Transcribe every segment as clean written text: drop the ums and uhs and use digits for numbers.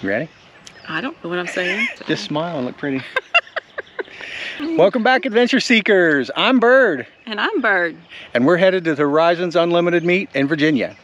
You ready? I don't know what I'm saying. Just smile and look pretty. Welcome back, adventure seekers. I'm Bird. And I'm Bird. And we're headed to the Horizons Unlimited Meet in Virginia.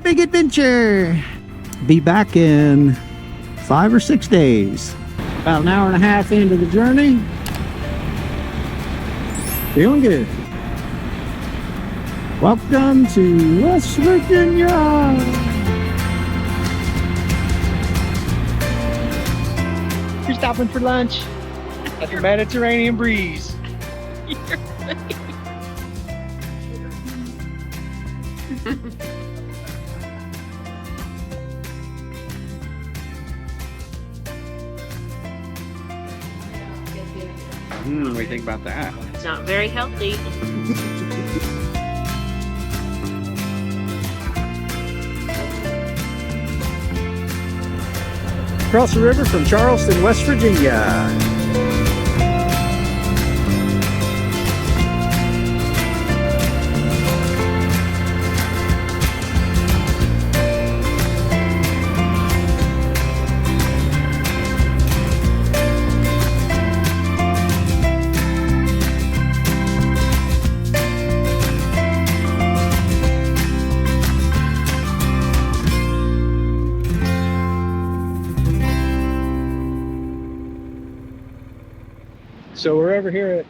Big adventure. Be back in 5 or 6 days. About an hour and a half into the journey. Feeling good. Welcome to West Virginia. You're stopping for lunch at the Mediterranean breeze. What do you think about that? It's not very healthy. Across the river from Charleston, West Virginia. So we're over here at,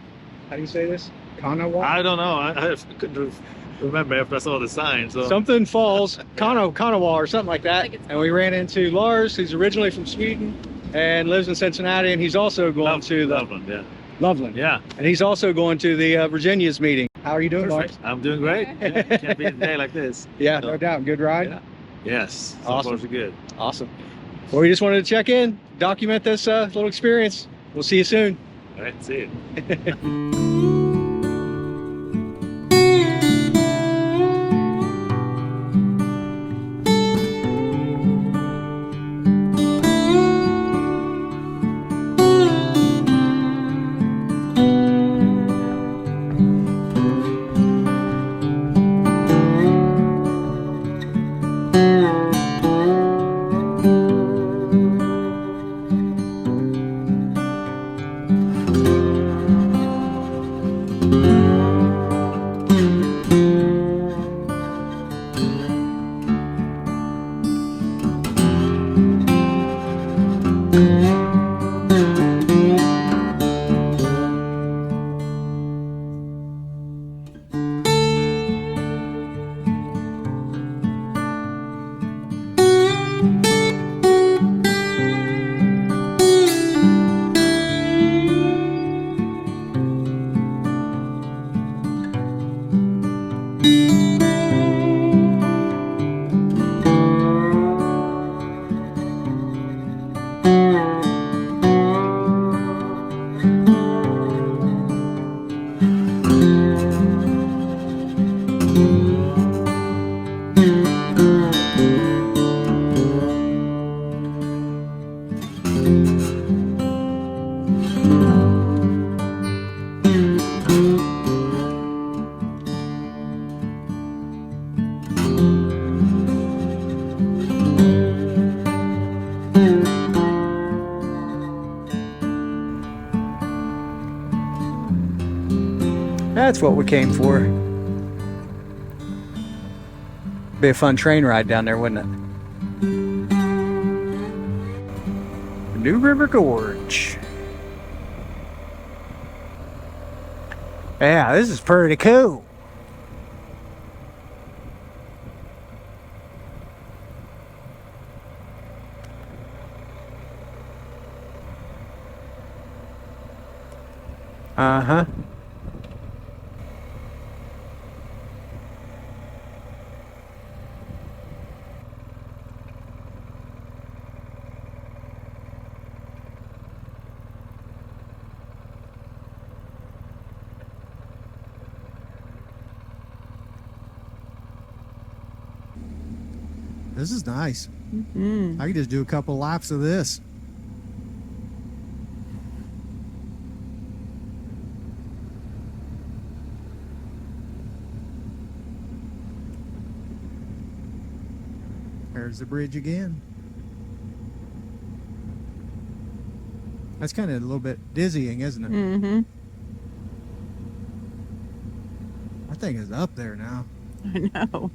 how do you say this? Kanawha? I don't know. I couldn't remember after I saw the sign. So Something Falls, Kanawha or something like that. And we ran into Lars, who's originally from Sweden and lives in Cincinnati, and he's also going to the Loveland, yeah. Loveland. Yeah. And he's also going to the Virginia's meeting. How are you doing, Lars? I'm doing great. Yeah, can't beat a day like this. Yeah, So, no doubt. Good ride? Yeah. Yes. So Awesome. far so good. Awesome. Well, we just wanted to check in, document this little experience. We'll see you soon. All right. See you. That's what we came for. Be a fun train ride down there, wouldn't it? New River Gorge. Yeah, this is pretty cool. Uh-huh. This is nice. Mm-hmm. I could just do a couple laps of this. There's the bridge again. That's kind of a little bit dizzying, isn't it? Mm-hmm. That thing is up there now. I know.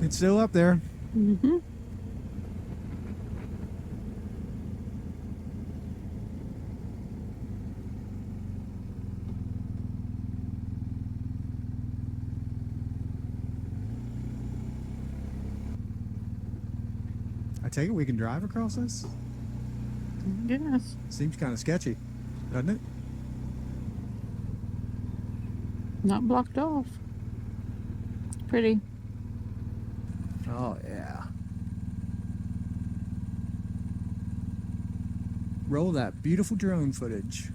It's still up there. Mm-hmm. I take it we can drive across this? Yes. Seems kind of sketchy, doesn't it? Not blocked off. Pretty. Oh, yeah. Roll that beautiful drone footage.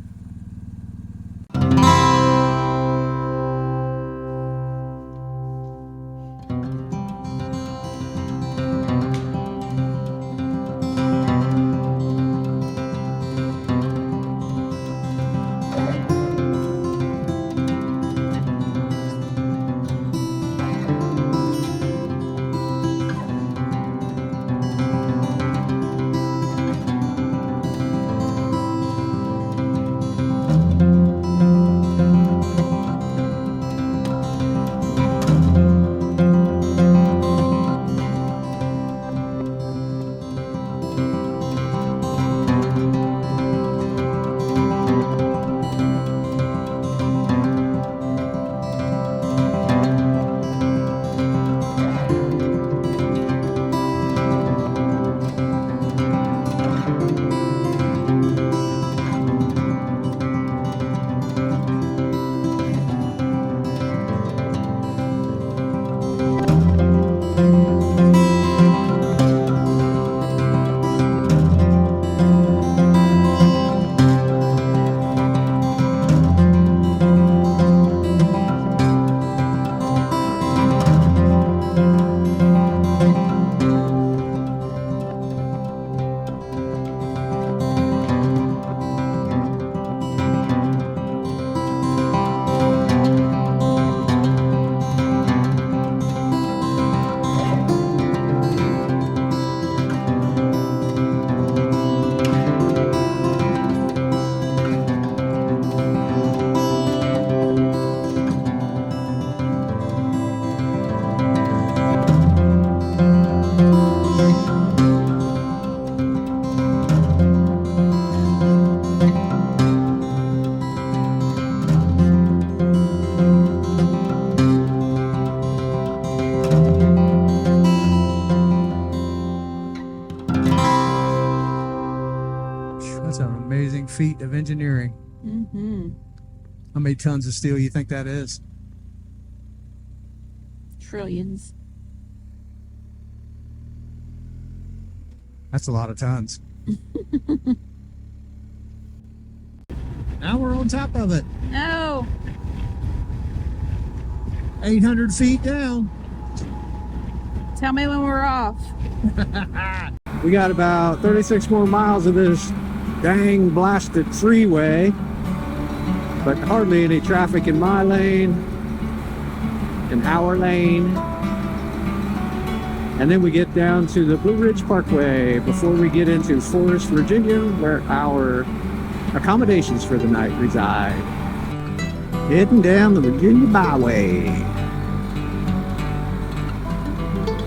That's an amazing feat of engineering. Mm-hmm. How many tons of steel you think that is? Trillions. That's a lot of tons. Now we're on top of it. No. 800 feet down. Tell me when we're off. We got about 36 more miles of this dang blasted freeway, but hardly any traffic in my lane, in our lane. And then we get down to the Blue Ridge Parkway before we get into Forest, Virginia, where our accommodations for the night reside. Heading down the Virginia Byway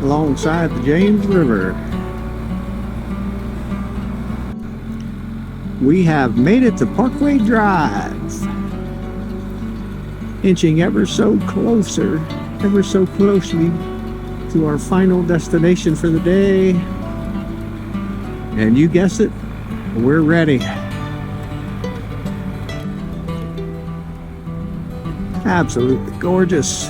alongside the James River. We have made it to Parkway Drive. inching ever so closer, ever so closely to our final destination for the day. And you guessed it, we're ready. Absolutely gorgeous.